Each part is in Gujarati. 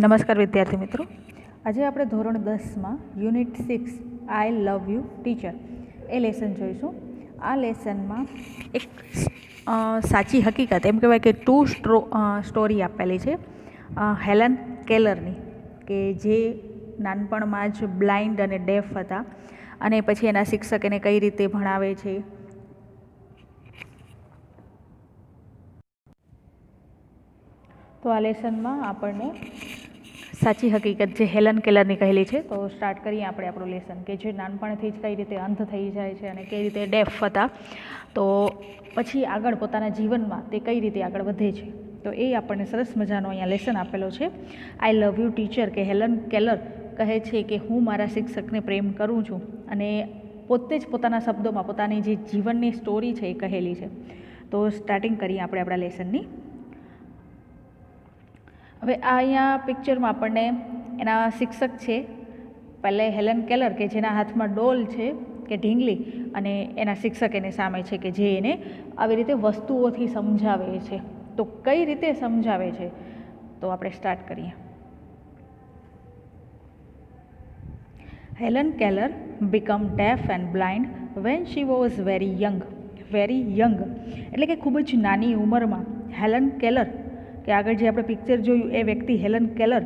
નમસ્કાર વિદ્યાર્થી મિત્રો, આજે આપણે ધોરણ 10માં unit 6 I love you teacher એ લેસન જોઈશું. આ લેસનમાં એક સાચી હકીકત એમ કહેવાય કે સ્ટોરી આપેલી છે હેલન કેલરની, કે જે નાનપણમાં જ બ્લાઇન્ડ અને ડેફ હતા અને પછી એના શિક્ષક એને કઈ રીતે ભણાવે છે. તો આ લેસનમાં આપણને સાચી હકીકત જે હેલન કેલરની કહેલી છે. તો સ્ટાર્ટ કરીએ આપણે આપણું લેસન, કે જે નાનપણથી જ કઈ રીતે અંધ થઈ જાય છે અને કઈ રીતે ડેફ હતા, તો પછી આગળ પોતાના જીવનમાં તે કઈ રીતે આગળ વધે છે. તો એ આપણને સરસ મજાનો અહીંયા લેસન આપેલો છે. આઈ લવ યુ ટીચર, કે હેલન કેલર કહે છે કે હું મારા શિક્ષકને પ્રેમ કરું છું, અને પોતે જ પોતાના શબ્દોમાં પોતાની જે જીવનની સ્ટોરી છે એ કહેલી છે. તો સ્ટાર્ટિંગ કરીએ આપણે આપણા લેસનની. હવે આ અહીંયા પિક્ચરમાં આપણને એના શિક્ષક છે, પહેલે હેલન કેલર, કે જેના હાથમાં ડોલ છે કે ઢીંગલી, અને એના શિક્ષક એને સામે છે કે જે એને આવી રીતે વસ્તુઓથી સમજાવે છે. તો કઈ રીતે સમજાવે છે તો આપણે સ્ટાર્ટ કરીએ. Helen Keller become deaf and blind when she was very young. એટલે કે ખૂબ જ નાની ઉંમરમાં હેલન કેલર, કે આગળ જે આપણે પિક્ચર જોયું એ વ્યક્તિ હેલન કેલર,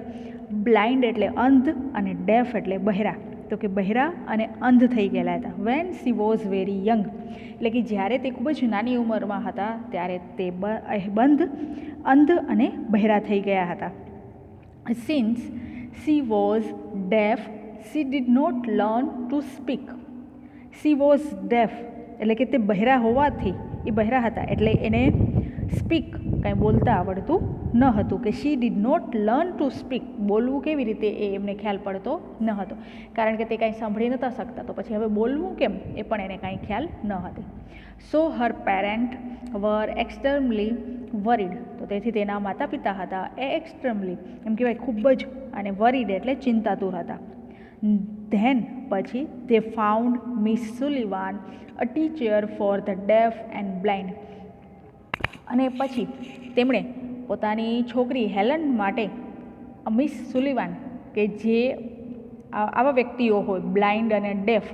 બ્લાઇન્ડ એટલે અંધ અને ડેફ એટલે બહેરા, તો કે બહેરા અને અંધ થઈ ગયેલા હતા. When she was very young, એટલે કે જ્યારે તે ખૂબ જ નાની ઉંમરમાં હતા ત્યારે તે અંધ અને બહેરા થઈ ગયા હતા. Since she was deaf she did not learn to speak. She was deaf એટલે કે તે બહેરા હોવાથી, એ બહેરા હતા એટલે એને સ્પીક કાંઈ બોલતા આવડતું ન હતું, કે she did not learn to speak, બોલવું કેવી રીતે એ એમને ખ્યાલ પડતો ન હતો, કારણ કે તે કાંઈ સાંભળી નહોતા શકતા. તો પછી હવે બોલવું કેમ એ પણ એને કાંઈ ખ્યાલ ન હતી. સો હર પેરેન્ટ વર એક્સ્ટ્રીમલી વરીડ, તો તેથી તેના માતા પિતા હતા એ એક્સ્ટ્રીમલી એમ કહેવાય ખૂબ જ, અને વરીડ એટલે ચિંતાતુર હતા. ધેન પછી they found Miss Sullivan a teacher for the deaf and blind, અને પછી તેમણે પોતાની છોકરી હેલન માટે મિસ સુલિવાન, કે જે આવા વ્યક્તિઓ હોય બ્લાઇન્ડ અને ડેફ,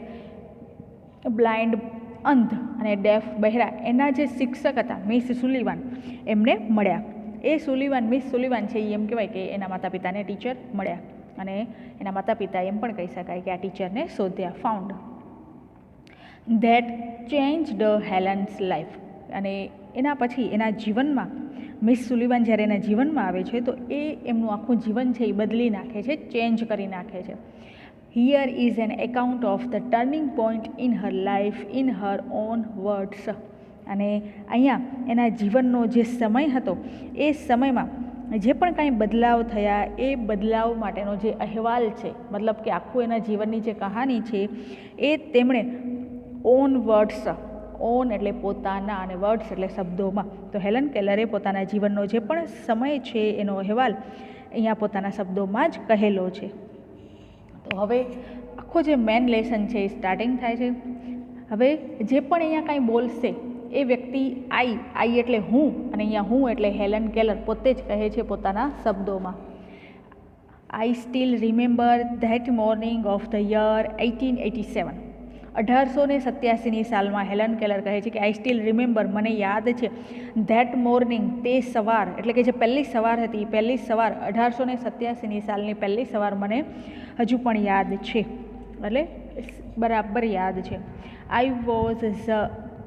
બ્લાઇન્ડ અંધ અને ડેફ બહેરા, એના જે શિક્ષક હતા મિસ સુલિવાન, એમને મળ્યા. એ મિસ સુલિવાન છે એ એમ કહેવાય કે એના માતા પિતાને ટીચર મળ્યા, અને એના માતા પિતા એમ પણ કહી શકાય કે આ ટીચરને શોધ્યા, found. That changed Helen's life, અને એના પછી એના જીવનમાં મિસ સુલિવાન જ્યારે એના જીવનમાં આવે છે તો એ એમનું આખું જીવન છે એ બદલી નાખે છે, ચેન્જ કરી નાખે છે. Here is an account of the turning point in her life in her on words, અને અહીંયા એના જીવનનો જે સમય હતો એ સમયમાં જે પણ કાંઈ બદલાવ થયા એ બદલાવ માટેનો જે અહેવાલ છે, મતલબ કે આખું એના જીવનની જે કહાની છે એ તેમણે ઓન વર્ડ્સ, ઓન એટલે પોતાના અને વર્ડ્સ એટલે શબ્દોમાં, તો હેલન કેલરે પોતાના જીવનનો જે પણ સમય છે એનો અહેવાલ અહીંયા પોતાના શબ્દોમાં જ કહેલો છે. તો હવે આખો જે મેન લેસન છે એ સ્ટાર્ટિંગ થાય છે. હવે જે પણ અહીંયા કાંઈ બોલશે એ વ્યક્તિ આઈ એટલે હું, અને અહીંયા હું એટલે હેલન કેલર પોતે જ કહે છે પોતાના શબ્દોમાં. I still remember that morning of the year 1887. 1887ની સાલમાં હેલન કેલર કહે છે કે આઈ સ્ટીલ રિમેમ્બર, મને યાદ છે, ધેટ મોર્નિંગ તે સવાર, એટલે કે જે પહેલી સવાર હતી, પહેલી સવાર 1887ની સાલની પહેલી સવાર મને હજુ પણ યાદ છે, એટલે બરાબર યાદ છે. I was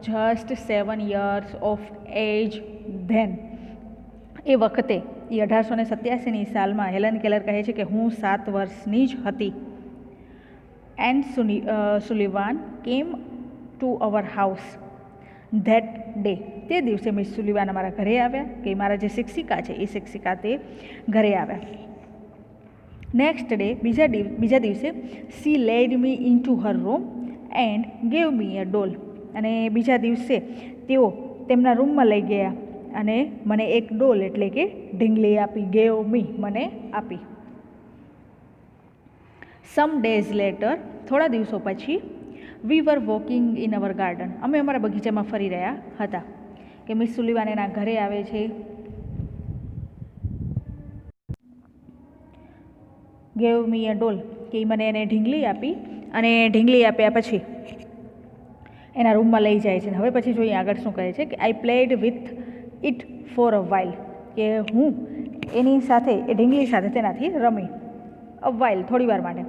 just 7 years of age then, એ વખતે એ 1887ની સાલમાં હેલન કેલર કહે છે કે હું 7 વર્ષની જ હતી. And Sullivan came to our house that day, તે દિવસે મિસ સુલિવાન અમારા ઘરે આવ્યા, કે મારા જે શિક્ષિકા છે એ શિક્ષિકા તે ઘરે આવ્યા. નેક્સ્ટ ડે, બીજા દિવસે she led me into her room and gave me a doll, અને બીજા દિવસે તેઓ તેમના રૂમમાં લઈ ગયા અને મને એક ડોલ એટલે કે ઢીંગલી આપી, ગેવ મી મને આપી. સમ ડેઝ લેટર, થોડા દિવસો પછી, વી were walking in our garden, અમે અમારા બગીચામાં ફરી રહ્યા હતા, કે મિસ સુલિવાન એના ઘરે આવે છે ગેવ મી અ ડોલ, કે મને એને ઢીંગલી આપી, અને ઢીંગલી આપ્યા પછી એના રૂમમાં લઈ જાય છે. હવે પછી જોઈએ આગળ શું કહે છે કે આઈ played with it for a while, કે હું એની સાથે, એ ઢીંગલી સાથે તેનાથી રમી, અ વાઇલ થોડી વાર માટે.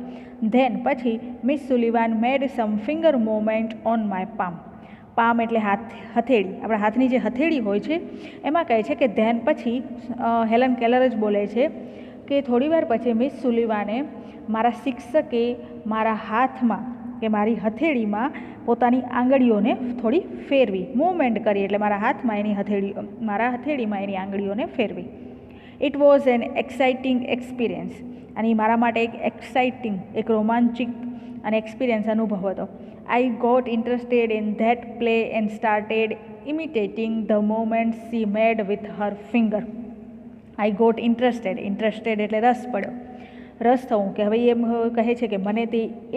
ધેન પછી Miss Sullivan made some finger movement on my palm. Palm એટલે હથેળી, આપણા હાથની જે હથેળી હોય છે એમાં કહે છે કે ધેન પછી હેલન કેલર જ બોલે છે કે થોડી વાર પછી મિસ સુલિવાને, મારા શિક્ષકે મારા હાથમાં કે મારી હથેળીમાં પોતાની આંગળીઓને થોડી ફેરવી, મૂવમેન્ટ કરી, એટલે મારા હાથમાં મારા હથેળીમાં એની આંગળીઓને ફેરવી. It was an exciting experience, અને મારા માટે એક એક્સાઇટિંગ, એક રોમાંચિક અને એક્સપિરિયન્સ અનુભવ હતો. I got interested in that play and started imitating the movements she made with her finger. I got interested એટલે રસ પડ્યો, રસ થવું, કે હવે એમ કહે છે કે મને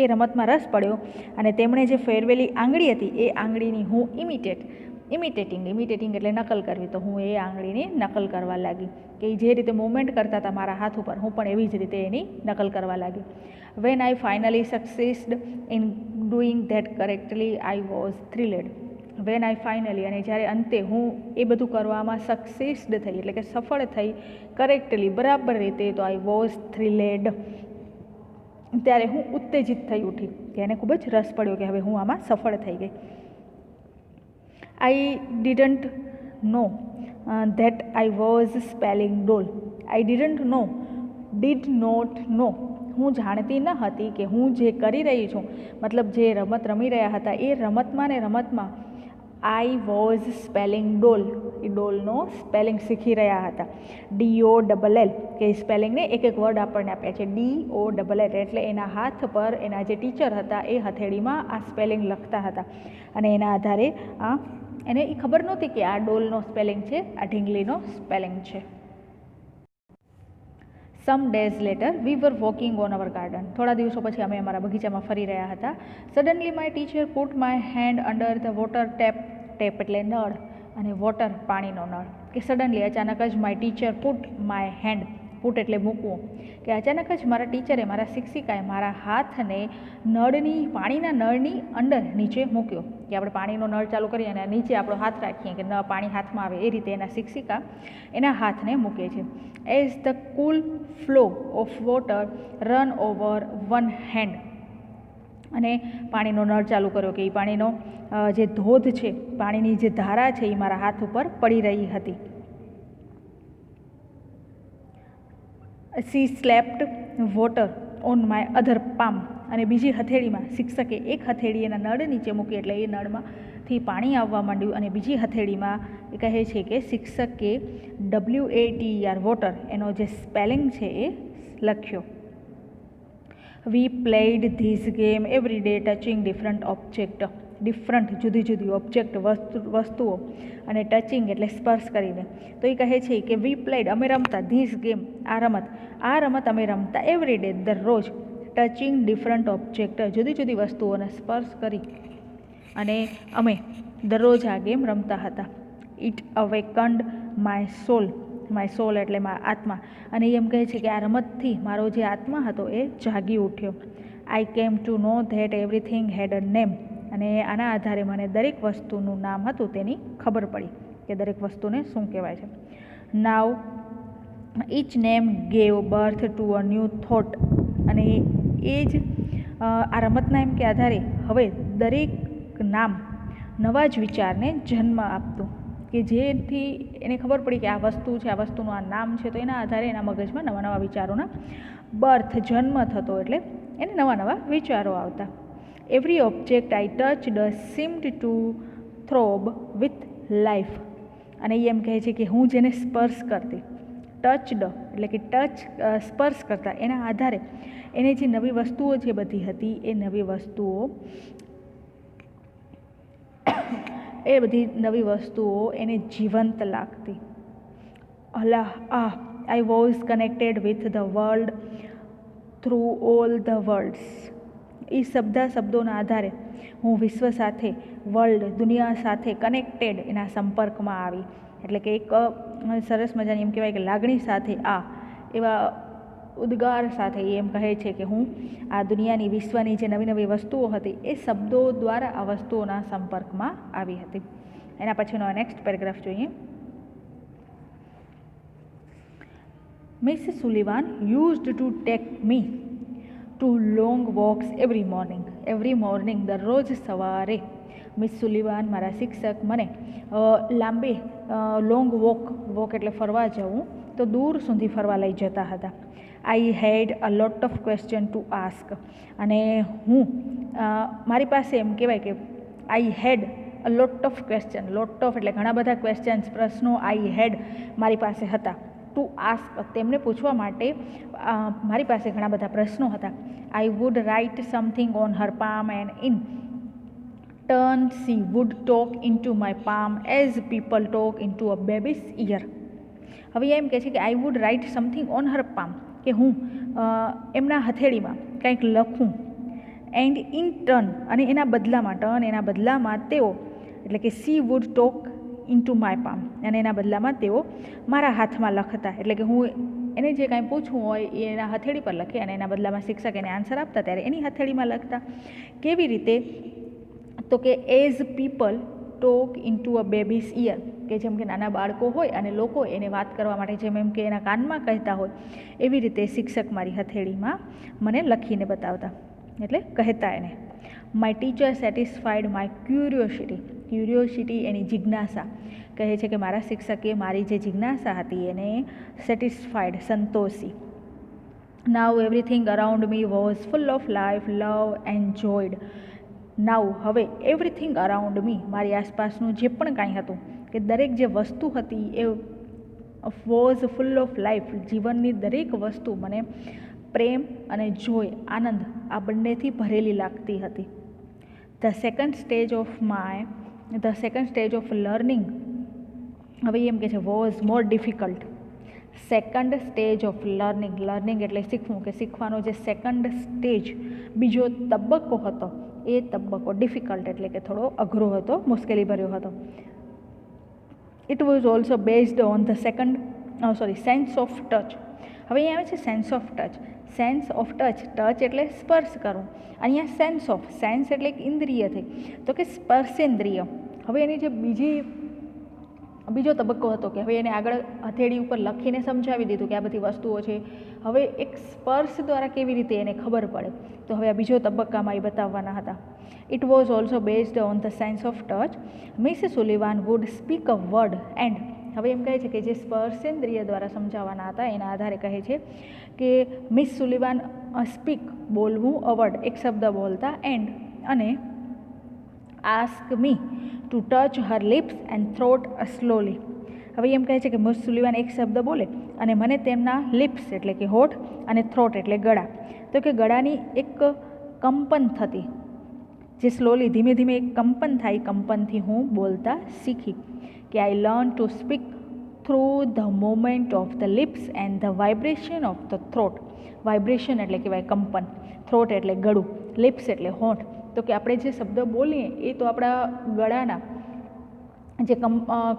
એ રમતમાં રસ પડ્યો, અને તેમણે જે ફેરવેલી આંગળી હતી એ આંગળીની હું ઇમિટેટિંગ એટલે નકલ કરવી, તો હું એ આંગળીની નકલ કરવા લાગી, કે જે રીતે મૂવમેન્ટ કરતા હતા મારા હાથ ઉપર, હું પણ એવી જ રીતે એની નકલ કરવા લાગી. When I finally succeeded in doing that correctly I was thrilled. When I finally, અને જ્યારે અંતે હું એ બધું કરવામાં સક્સીસ્ડ થઈ, એટલે કે સફળ થઈ, કરેક્ટલી બરાબર રીતે, તો આઈ વોઝ થ્રિલેડ, ત્યારે હું ઉત્તેજિત થઈ ઉઠી, કે એને ખૂબ જ રસ પડ્યો કે હવે હું આમાં સફળ થઈ ગઈ. I didn't know that I was spelling doll. I did not know, હું જાણતી ન હતી કે હું જે કરી રહી છું, મતલબ જે રમત રમી રહ્યા હતા એ રમતમાં આઈ વોઝ સ્પેલિંગ ડોલ, એ ડોલનો સ્પેલિંગ શીખી રહ્યા હતા. DOLL, કે સ્પેલિંગને એક વર્ડ આપણને આપ્યા છે, DOLL, એટલે એના હાથ પર એના જે ટીચર હતા એ હથેળીમાં આ સ્પેલિંગ લખતા હતા, અને એના આધારે એને એ ખબર નહોતી કે આ ડોલનો સ્પેલિંગ છે, આ ઢીંગલીનો સ્પેલિંગ છે. Some days later we were walking on our garden. થોડા દિવસો પછી અમે અમારા બગીચામાં ફરી રહ્યા હતા. Suddenly my teacher put my hand under the water tap એટલે નળ, અને વોટર પાણીનો નળ, કે સડનલી અચાનક જ my teacher put my hand, put એટલે મૂકવું, કે અચાનક જ મારા ટીચરે, મારા શિક્ષિકાએ મારા હાથને પાણીના નળની અંદર નીચે મૂક્યો, કે આપણે પાણીનો નળ ચાલુ કરીએ અને નીચે આપણો હાથ રાખીએ કે પાણી હાથમાં આવે, એ રીતે એના શિક્ષિકા એના હાથને મૂકે છે. As the cool flow of water run over one hand, અને પાણીનો નળ ચાલુ કર્યો, કે એ પાણીનો જે ધોધ છે, પાણીની જે ધારા છે એ મારા હાથ ઉપર પડી રહી હતી. She slapped water on my other palm, અને બીજી હથેળીમાં શિક્ષકે એક હથેળી એના નળ નીચે મૂકી, એટલે એ નળમાંથી પાણી આવવા માંડ્યું, અને બીજી હથેળીમાં એ કહે છે કે શિક્ષકે WATER વોટર એનો જે સ્પેલિંગ છે એ લખ્યો. We played this game every day touching different જુદી જુદી ઓબ્જેક્ટ વસ્તુઓ, અને ટચિંગ એટલે સ્પર્શ કરીને. તો એ કહે છે કે વી પ્લેડ અમે રમતા, ધીસ ગેમ આ રમત અમે રમતા, એવરી ડે દરરોજ, ટચિંગ ડિફરન્ટ ઓબ્જેક્ટ જુદી જુદી વસ્તુઓને સ્પર્શ કરી અને અમે દરરોજ આ ગેમ રમતા હતા. ઇટ અવેકન્ડ માય સોલ એટલે મારા આત્મા, અને એમ કહે છે કે આ રમતથી મારો જે આત્મા હતો એ જાગી ઉઠ્યો. I came to know that everything had a name, અને આના આધારે મને દરેક વસ્તુનું નામ હતું તેની ખબર પડી, કે દરેક વસ્તુને શું કહેવાય છે. Now each name gave birth to a new thought, અને એ જ આ રમતના એમ કે આધારે હવે દરેક નામ નવા જ વિચારને જન્મ આપતું, કે જેથી એને ખબર પડી કે આ વસ્તુ છે, આ વસ્તુનું આ નામ છે, તો એના આધારે એના મગજમાં નવા નવા વિચારોના જન્મ થતો, એટલે એને નવા નવા વિચારો આવતા. Every object I touched seemed to throb with life, અને એ એમ કહે છે કે હું જેને સ્પર્શ કરતી, ટચડ એટલે કે સ્પર્શ કરતા, એના આધારે એને જે નવી વસ્તુઓ જે બધી હતી એ બધી નવી વસ્તુઓ એને જીવંત લાગતી. I was connected with the world through all the worlds. એ શબ્દોના આધારે હું વિશ્વ સાથે, દુનિયા સાથે કનેક્ટેડ, એના સંપર્કમાં આવી, એટલે કે એક સરસ મજાની એમ કહેવાય કે લાગણી સાથે એવા ઉદ્ગાર સાથે એમ કહે છે કે હું આ દુનિયાની વિશ્વની જે નવી નવી વસ્તુઓ હતી એ શબ્દો દ્વારા આ વસ્તુઓના સંપર્કમાં આવી હતી. એના પછીનો નેક્સ્ટ પેરેગ્રાફ જોઈએ. Miss Sullivan used to take me to long walks every morning દરરોજ સવારે મિસ સુલિવાન મારા શિક્ષક મને લાંબી લોંગ વોક એટલે ફરવા જવું તો દૂર સુધી ફરવા લઈ જતા હતા. I had a lot of question to ask, અને હું મારી પાસે એમ કહેવાય કે I had a lot of question, lot of એટલે ઘણા બધા ક્વેશ્ચન્સ, પ્રશ્નો આઈ હેડ મારી પાસે હતા. ટુ આસ્ક તેમને પૂછવા માટે મારી પાસે ઘણા બધા પ્રશ્નો હતા. I would write something on her palm and in turn she would talk into my palm as people talk into a baby's ear. હવે એમ કહે છે કે I would write something on her palm, કે હું એમના હથેળીમાં કંઈક લખું, એન્ડ ઇન ટર્ન અને એના બદલામાં તેઓ એટલે કે she would talk into my palm અને એના બદલામાં તેઓ મારા હાથમાં લખતા. એટલે કે હું એને જે કાંઈ પૂછવું હોય એ એના હથેળી પર લખે અને એના બદલામાં શિક્ષક એને આન્સર આપતા ત્યારે એની હથેળીમાં લખતા. કેવી રીતે? તો કે as people talk into a baby's ear, કે જેમ કે નાના બાળકો હોય અને લોકો એને વાત કરવા માટે જેમ એમ કે એના કાનમાં કહેતા હોય એવી રીતે શિક્ષક મારી હથેળીમાં મને લખીને બતાવતા, એટલે કહેતા એને. My teacher satisfied my curiosity એની જિજ્ઞાસા. કહે છે કે મારા શિક્ષકે મારી જે જિજ્ઞાસા હતી એને સેટિસ્ફાઈડ સંતોષી. Now everything around me was full of life, love and joyed. Now હવે એવરીથિંગ અરાઉન્ડ મી મારી આસપાસનું જે પણ કાંઈ હતું કે દરેક જે વસ્તુ હતી એ વોઝ ફુલ ઓફ લાઈફ, જીવનની દરેક વસ્તુ મને પ્રેમ અને જોય, આનંદ આ બંનેથી ભરેલી લાગતી હતી. The second stage of learning, હવે એમ કે છે was more difficult. Second stage of learning એટલે શીખવું, કે શીખવાનો જે સેકન્ડ સ્ટેજ બીજો તબક્કો હતો એ તબક્કો ડિફિકલ્ટ એટલે કે થોડો અઘરો હતો, મુશ્કેલી ભર્યો હતો. It was also based on the sense of touch. હવે અહીંયા આવે છે સેન્સ ઓફ ટચ એટલે સ્પર્શ કરવું. અહીંયા સેન્સ એટલે એક ઇન્દ્રિય થઈ, તો કે સ્પર્શેન્દ્રિય. હવે એની જે બીજો તબક્કો હતો કે હવે એને આગળ હથેળી ઉપર લખીને સમજાવી દીધું કે આ બધી વસ્તુઓ છે. હવે એક સ્પર્શ દ્વારા કેવી રીતે એને ખબર પડે, તો હવે આ બીજો તબક્કામાં એ બતાવવાના હતા. It was also based on the sense of touch. Miss Sullivan wood speak a word and, હવે એમ કહે છે કે જે સ્પર્શેન્દ્રિય દ્વારા સમજાવવાના હતા એના આધારે કહે છે કે મિસ સુલિવાન સ્પીક બોલવું, અ વર્ડ એક શબ્દ બોલતા, એન્ડ અને ask me to touch her lips and throat slowly. હવે એમ કહે છે કે મિસ સુલિવાન એક શબ્દ બોલે અને મને તેમના લિપ્સ એટલે કે હોઠ અને થ્રોટ એટલે ગળા, તો કે ગળાની એક કંપન થતી, જે સ્લોલી ધીમે ધીમે એક કંપન થાય, કંપનથી હું બોલતા શીખી. કે I learn to speak through the movement of the lips and the vibration of the throat. Vibration એટલે કહેવાય કંપન, થ્રોટ એટલે ગળું, લિપ્સ એટલે હોઠ. તો કે આપણે જે શબ્દ બોલીએ એ તો આપણા ગળાના જે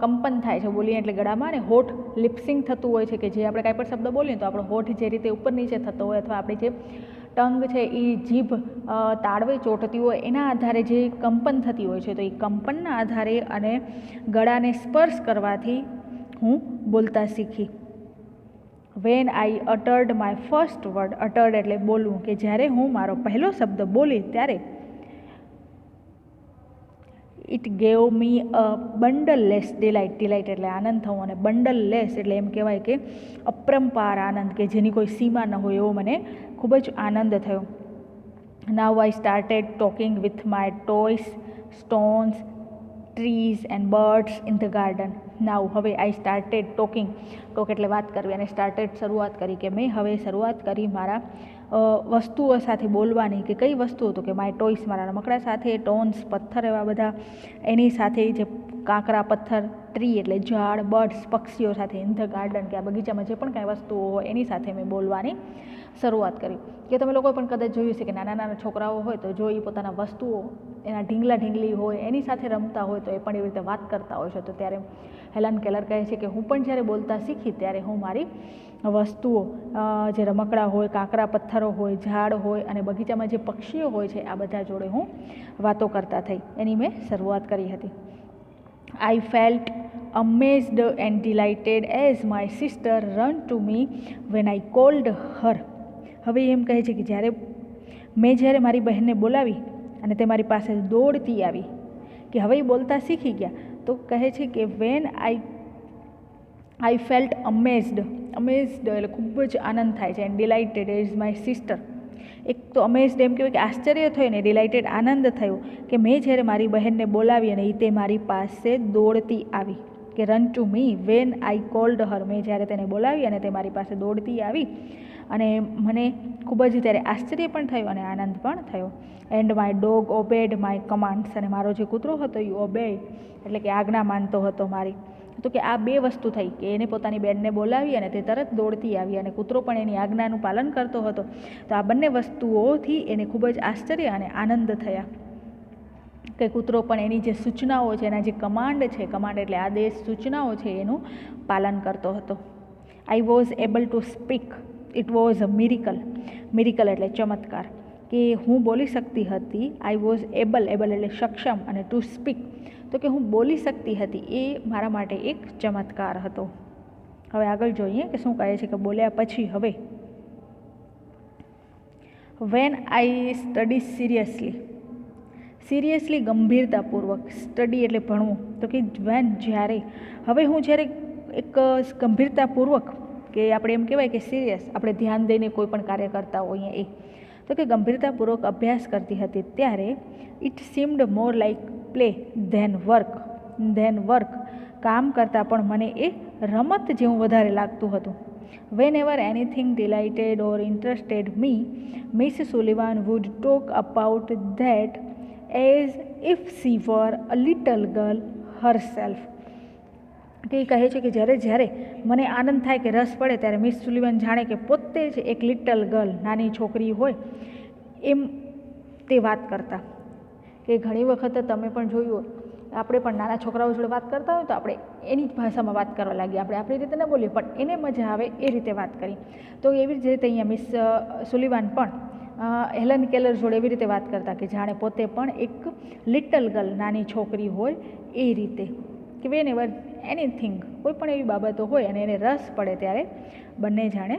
કંપન થાય છે બોલીએ એટલે ગળામાં, અને હોઠ લિપ્સિંગ થતું હોય છે કે જે આપણે કાંઈ પણ શબ્દ બોલીએ તો આપણો હોઠ જે રીતે ઉપર નીચે થતો હોય અથવા આપણી જે ટંગ છે એ જીભ તાળવે ચોંટતી હોય એના આધારે જે કંપન થતી હોય છે, તો એ કંપનના આધારે અને ગળાને સ્પર્શ કરવાથી હું બોલતા શીખી. When I uttered my first word, uttered એટલે બોલવું, કે જ્યારે હું મારો પહેલો શબ્દ બોલી ત્યારે it gave me a boundless delight એટલે આનંદ થવો, અને બંડલ લેસ એટલે એમ કહેવાય કે અપરંપાર આનંદ, કે જેની કોઈ સીમા ન હોય એવો મને ખૂબ જ આનંદ થયો. Now I started talking with my toys, stones, trees and birds in the garden. Now હવે આઈ સ્ટાર્ટેડ ટોક એટલે વાત કરવી, અને સ્ટાર્ટેડ શરૂઆત કરી, કે મેં હવે શરૂઆત કરી મારા વસ્તુઓ સાથે બોલવાની. કે કઈ વસ્તુઓ? તો કે માય ટોયસ મારા રમકડા સાથે, ટોન્સ પથ્થર એવા બધા, એની સાથે જે કાંકરા પથ્થર, ટ્રી એટલે ઝાડ, બર્ડ્સ પક્ષીઓ સાથે, ઇન ધ ગાર્ડન કે આ બગીચામાં જે પણ કાંઈ વસ્તુઓ હોય એની સાથે મેં બોલવાની શરૂઆત કરી. કે તમે લોકો પણ કદાચ જોયું છે કે નાના નાના છોકરાઓ હોય તો જો એ પોતાના વસ્તુઓ એના ઢીંગલા ઢીંગલી હોય એની સાથે રમતા હોય તો એ પણ એવી રીતે વાત કરતા હોય છે. તો ત્યારે હેલન કેલર કહે છે કે હું પણ જ્યારે બોલતા શીખી ત્યારે હું મારી વસ્તુઓ જે રમકડા હોય, કાંકરા પથ્થરો હોય, ઝાડ હોય અને બગીચામાં જે પક્ષીઓ હોય છે આ બધા જોડે હું વાતો કરતા થઈ એની મેં શરૂઆત કરી હતી. I felt amazed and delighted as my sister ran to me when I called her. હવે એમ કહે છે કે જ્યારે મારી બહેનને બોલાવી અને તે મારી પાસે દોડતી આવી, કે હવે એ બોલતા શીખી ગયા, તો કહે છે કે when I felt amazed એટલે ખૂબ જ આનંદ થાય છે, and delighted as my sister. એક તો અમેઝડ એમ કહેવાય કે આશ્ચર્ય થયું ને ડિલાઇટેડ આનંદ થયો કે મેં જ્યારે મારી બહેનને બોલાવી અને એ તે મારી પાસે દોડતી આવી, કે run to me when I called her, મેં જ્યારે તેને બોલાવી અને તે મારી પાસે દોડતી આવી અને મને ખૂબ જ ત્યારે આશ્ચર્ય પણ થયું અને આનંદ પણ થયો. And my dog obeyed my commands, અને મારો જે કૂતરો હતો એ ઓબે એટલે કે આજ્ઞા માનતો હતો મારી. તો કે આ બે વસ્તુ થઈ કે એને પોતાની બેનને બોલાવી અને તે તરત દોડતી આવી અને કૂતરો પણ એની આજ્ઞાનું પાલન કરતો હતો. તો આ બંને વસ્તુઓથી એને ખૂબ જ આશ્ચર્ય અને આનંદ થયા કે કૂતરો પણ એની જે સૂચનાઓ છે, એના જે કમાન્ડ છે, કમાન્ડ એટલે આદેશ, સૂચનાઓ છે એનું પાલન કરતો હતો. I was able to speak, it was a miracle એટલે ચમત્કાર, કે હું બોલી શકતી હતી. આઈ વોઝ એબલ એટલે સક્ષમ અને ટુ સ્પીક તો કે હું બોલી શકતી હતી, એ મારા માટે એક ચમત્કાર હતો. હવે આગળ જોઈએ કે શું કહે છે કે બોલ્યા પછી હવે વેન આઈ સ્ટડી સિરિયસલી ગંભીરતાપૂર્વક, સ્ટડી એટલે ભણવું, તો કે જ્યારે એક ગંભીરતાપૂર્વક, કે આપણે એમ કહેવાય કે સિરિયસ, આપણે ધ્યાન દઈને કોઈ પણ કાર્ય કરતા હોઈએ એ, તો કે ગંભીરતાપૂર્વક અભ્યાસ કરતી હતી ત્યારે it seemed more like play than work, કામ કરતાં પણ મને એ રમત જેવું વધારે લાગતું હતું. Whenever anything delighted or interested me, Miss Sullivan would talk about that as if she were a little girl herself. કે એ કહે છે કે જ્યારે મને આનંદ થાય કે રસ પડે ત્યારે મિસ સુલિવાન જાણે કે પોતે જ એક લિટલ ગર્લ, નાની છોકરી હોય એમ તે વાત કરતા. કે ઘણી વખત તમે પણ જોયું હોય, આપણે પણ નાના છોકરાઓ જોડે વાત કરતા હોય તો આપણે એની જ ભાષામાં વાત કરવા લાગીએ, આપણે આપણી રીતે ન બોલીએ પણ એને મજા આવે એ રીતે વાત કરી. તો એવી જ રીતે અહીંયા મિસ સુલિવાન પણ હેલન કેલર જોડે એવી રીતે વાત કરતા કે જાણે પોતે પણ એક લિટલ ગર્લ, નાની છોકરી હોય એ રીતે. કે વેન એવર એનીથિંગ, કોઈ પણ એવી બાબતો હોય અને એને રસ પડે ત્યારે બંને જાણે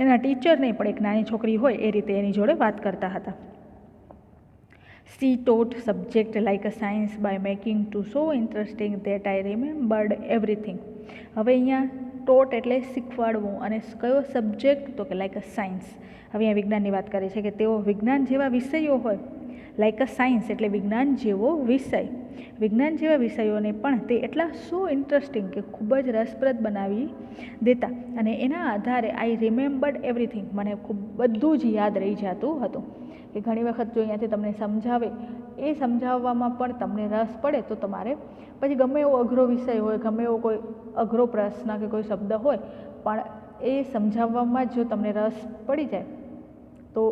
એના ટીચર નહીં પણ એક નાની છોકરી હોય એ રીતે એની જોડે વાત કરતા હતા. She taught subject like a science by making to so interesting that I remembered everything. હવે અહીંયા ટોટ એટલે શીખવાડવું અને કયો સબ્જેક્ટ, તો કે લાઈક અ સાયન્સ. હવે અહીંયા વિજ્ઞાનની વાત કરે છે કે તેઓ વિજ્ઞાન જેવા વિષયો હોય, લાઈક અ સાયન્સ એટલે વિજ્ઞાન જેવો વિષય, વિજ્ઞાન જેવા વિષયોને પણ તે એટલા સો ઇન્ટરેસ્ટિંગ કે ખૂબ જ રસપ્રદ બનાવી દેતા અને એના આધારે આઈ રિમેમ્બર્ડ એવરીથિંગ, મને ખૂબ બધું જ યાદ રહી જતું હતું. કે ઘણી વખત જો અહીંયાથી તમને સમજાવે, એ સમજાવવામાં પણ તમને રસ પડે તો તમારે પછી ગમે એવો અઘરો વિષય હોય, ગમે એવો કોઈ અઘરો પ્રશ્ન કે કોઈ શબ્દ હોય પણ એ સમજાવવામાં જ જો તમને રસ પડી જાય તો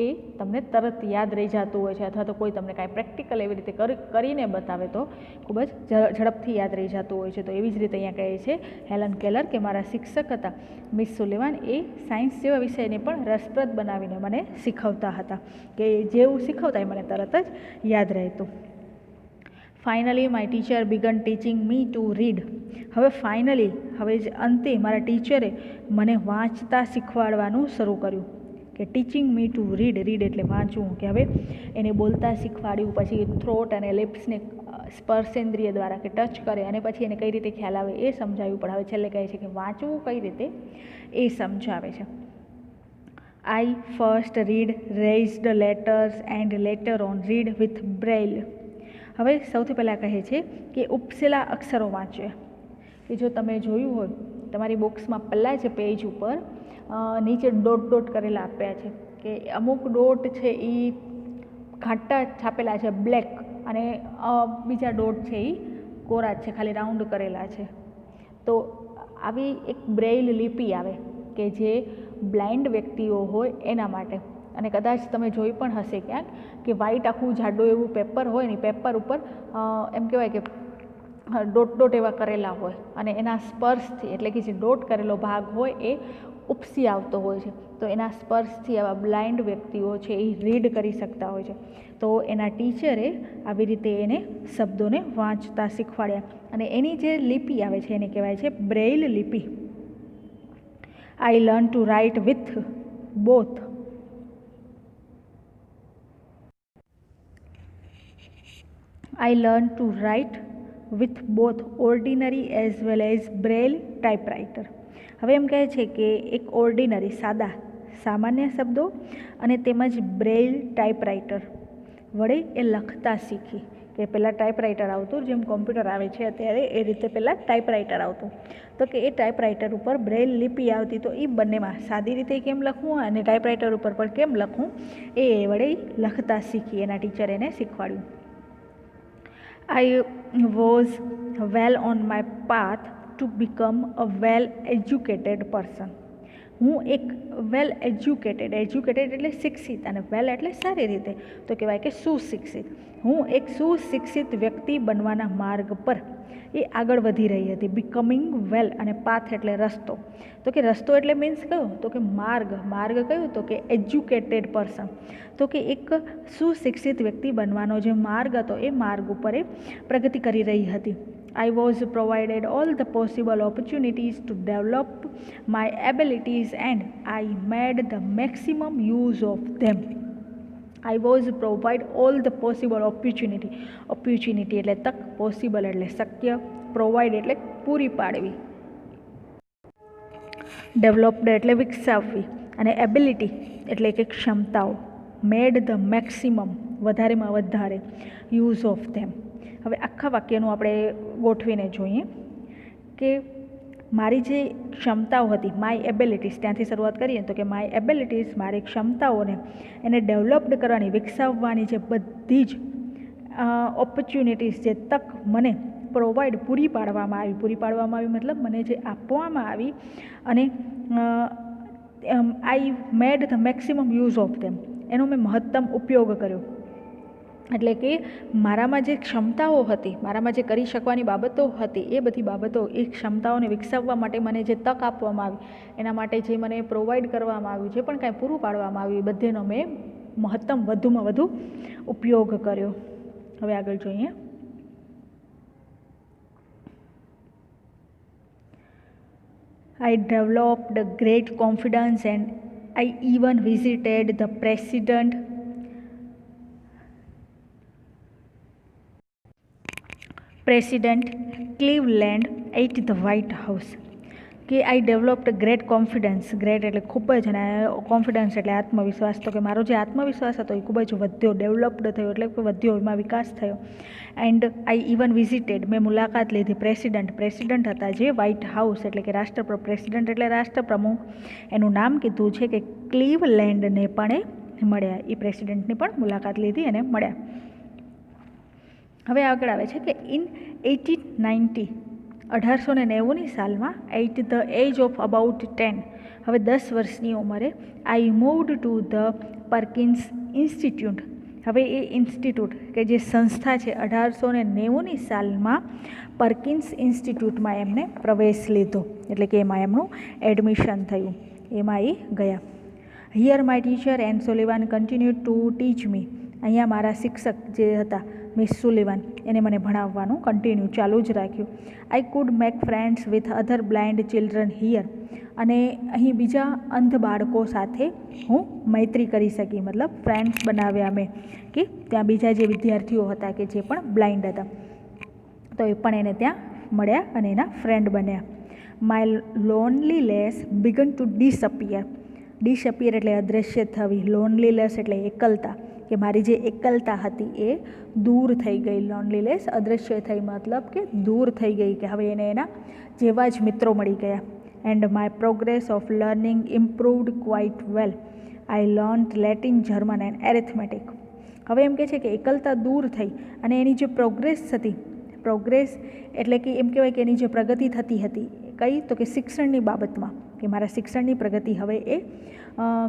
એ તમને તરત યાદ રહી જતું હોય છે, અથવા તો કોઈ તમને કાંઈ પ્રેક્ટિકલ એવી રીતે કરીને બતાવે તો ખૂબ જ ઝડપથી યાદ રહી જતું હોય છે. તો એવી જ રીતે અહીંયા કહે છે હેલન કેલર કે મારા શિક્ષક હતા મિસ સુલિવાન, એ સાયન્સ જેવા વિષયને પણ રસપ્રદ બનાવીને મને શીખવતા હતા, કે જેવું શીખવતા એ મને તરત જ યાદ રહેતું. Finally my teacher began teaching me to read. હવે જ અંતે મારા ટીચરે મને વાંચતા શીખવાડવાનું શરૂ કર્યું. કે ટીચિંગ મી ટુ રીડ એટલે વાંચવું, કે હવે એને બોલતા શીખવાડ્યું, પછી થ્રોટ અને લિપ્સને સ્પર્શેન્દ્રિય દ્વારા કે ટચ કરે અને પછી એને કઈ રીતે ખ્યાલ આવે એ સમજાવ્યું. પણ હવે છેલ્લે કહે છે કે વાંચવું કઈ રીતે એ સમજાવે છે. I first read raised letters and later on read with Braille. હવે સૌથી પહેલાં કહે છે કે ઉપસેલા અક્ષરો વાંચ્યા. કે જો તમે જોયું હોય તમારી બોક્સમાં પહેલાં જ પેજ ઉપર નીચે ડોટ કરેલા આપ્યા છે, કે અમુક ડોટ છે એ ઘાટા છાપેલા છે બ્લેક અને બીજા ડોટ છે એ કોરા જ છે, ખાલી રાઉન્ડ કરેલા છે. તો આવી એક બ્રેઇલ લિપિ આવે કે જે બ્લાઇન્ડ વ્યક્તિઓ હોય એના માટે. અને કદાચ તમે જોઈ પણ હશે ક્યાંક કે વ્હાઇટ આખું જાડું એવું પેપર હોય ને, પેપર ઉપર એમ કહેવાય કે ડોટ ડોટ એવા કરેલા હોય અને એના સ્પર્શથી, એટલે કે જે ડોટ કરેલો ભાગ હોય એ ઉપસી આવતો હોય છે. તો એના સ્પર્શથી આવા બ્લાઇન્ડ વ્યક્તિઓ છે એ રીડ કરી શકતા હોય છે. તો એના ટીચરે આવી રીતે એને શબ્દોને વાંચતા શીખવાડ્યા અને એની જે લિપિ આવે છે એને કહેવાય છે બ્રેઇલ લિપિ. આઈ learn two write with both I learned to write with both ordinary as well as braille typewriter. હવે એમ કહે છે કે એક ઓર્ડિનરી સાદા સામાન્ય શબ્દો અને તેમજ બ્રેઇલ ટાઈપરાઇટર વડે એ લખતા શીખી. કે પહેલાં ટાઈપરાઇટર આવતું, જેમ કોમ્પ્યુટર આવે છે અત્યારે એ રીતે પહેલાં ટાઈપરાઇટર આવતું. તો કે એ ટાઈપરાઇટર ઉપર બ્રેઇલ લિપિ આવતી. તો એ બંનેમાં સાદી રીતે કેમ લખવું અને ટાઈપરાઇટર ઉપર પણ કેમ લખવું એ વડે લખતા શીખી. એના ટીચરે એને શીખવાડ્યું. I was well on my path to become a well-educated person. હું એક વેલ એજ્યુકેટેડ એટલે શિક્ષિત અને વેલ એટલે સારી રીતે, તો કહેવાય કે સુશિક્ષિત. હું એક સુશિક્ષિત વ્યક્તિ બનવાના માર્ગ પર એ આગળ વધી રહી હતી. બિકમિંગ વેલ અને પાથ એટલે રસ્તો. તો કે રસ્તો એટલે મીન્સ કયો? તો કે માર્ગ. માર્ગ કયો? તો કે એજ્યુકેટેડ પર્સન. તો કે એક સુશિક્ષિત વ્યક્તિ બનવાનો જે માર્ગ હતો એ માર્ગ ઉપર એ પ્રગતિ કરી રહી હતી. I was provided all the possible opportunities to develop my abilities and I made the maximum use of them. I was provided all the possible opportunity. Opportunity એટલે તક, possible એટલે શક્ય, provide એટલે પૂરી પાડવી, developed એટલે વિકસાવવી અને ability એટલે કે ક્ષમતાઓ, made the maximum વધારેમાં વધારે, use of them. હવે આખા વાક્યનું આપણે ગોઠવીને જોઈએ કે મારી જે ક્ષમતાઓ હતી, માય એબિલિટીઝ, ત્યાંથી શરૂઆત કરીએ તો કે માય એબિલિટીઝ, મારી ક્ષમતાઓને એને ડેવલપ્ડ કરવાની, વિકસાવવાની જે બધી જ ઓપોર્ચ્યુનિટીઝ, જે તક મને પ્રોવાઈડ પૂરી પાડવામાં આવી મતલબ મને જે આપવામાં આવી અને I made the maximum use of them, એનો મેં મહત્તમ ઉપયોગ કર્યો. એટલે કે મારામાં જે ક્ષમતાઓ હતી, મારામાં જે કરી શકવાની બાબતો હતી, એ બધી બાબતો, એ ક્ષમતાઓને વિકસાવવા માટે મને જે તક આપવામાં આવી, એના માટે જે મને પ્રોવાઈડ કરવામાં આવ્યું, જે પણ કાંઈ પૂરું પાડવામાં આવ્યું, એ બધેનો મેં મહત્તમ વધુમાં વધુ ઉપયોગ કર્યો. હવે આગળ જોઈએ. I developed great confidence and I even visited the president Cleveland at the White House. કે આઈ ડેવલપ્ડ ગ્રેટ કોન્ફિડન્સ. ગ્રેટ એટલે ખૂબ જ, અને કોન્ફિડન્સ એટલે આત્મવિશ્વાસ. તો કે મારો જે આત્મવિશ્વાસ હતો એ ખૂબ જ વધ્યો, ડેવલપ્ડ થયો એટલે કે વધ્યો, એમાં વિકાસ થયો. એન્ડ આઈ ઇવન વિઝિટેડ, મેં મુલાકાત લીધી પ્રેસિડન્ટ હતા જે વ્હાઇટ હાઉસ એટલે કે પ્રેસિડન્ટ એટલે રાષ્ટ્રપ્રમુખ, એનું નામ કીધું છે કે ક્લીવલેન્ડને પણ એ મળ્યા. એ પ્રેસિડન્ટની પણ મુલાકાત લીધી અને મળ્યા. હવે આગળ આવે છે કે ઇન 1890 સાલમાં, at the age of about 10, હવે 10 વર્ષની ઉંમરે, I moved to the Perkins Institute. હવે એ ઇન્સ્ટિટ્યૂટ કે જે સંસ્થા છે, 1890 સાલમાં પર્કિન્સ ઇન્સ્ટિટ્યૂટમાં એમને પ્રવેશ લીધો, એટલે કે એમાં એમનું એડમિશન થયું, એમાં એ ગયા. Here my teacher and Sullivan continue to teach me. અહીંયા મારા શિક્ષક જે હતા મિસ સુલિવાન, એને મને ભણાવવાનું કન્ટિન્યુ ચાલુ જ રાખ્યું. I could make friends with other blind children here. અને અહીં બીજા અંધ બાળકો સાથે હું મૈત્રી કરી શકી, મતલબ ફ્રેન્ડ્સ બનાવ્યા મેં, કે ત્યાં બીજા જે વિદ્યાર્થીઓ હતા કે જે પણ બ્લાઇન્ડ હતા, તો એ પણ એને ત્યાં મળ્યા અને એના ફ્રેન્ડ બન્યા. My loneliness began to disappear. Disappear એટલે અદૃશ્ય થવી, લોનલીનેસ એટલે એકલતા, કે મારી જે એકલતા હતી એ દૂર થઈ ગઈ. લોનલીનેસ અદૃશ્ય થઈ મતલબ કે દૂર થઈ ગઈ, કે હવે એને એના જેવા જ મિત્રો મળી ગયા. And my progress of learning improved quite well. I learnt Latin, German and arithmetic. હવે એમ કહે છે કે એકલતા દૂર થઈ અને એની જે પ્રોગ્રેસ થતી, પ્રોગ્રેસ એટલે કે એમ કહેવાય કે એની જે પ્રગતિ થતી હતી કઈ, તો કે શિક્ષણની બાબતમાં, કે મારા શિક્ષણની પ્રગતિ હવે એ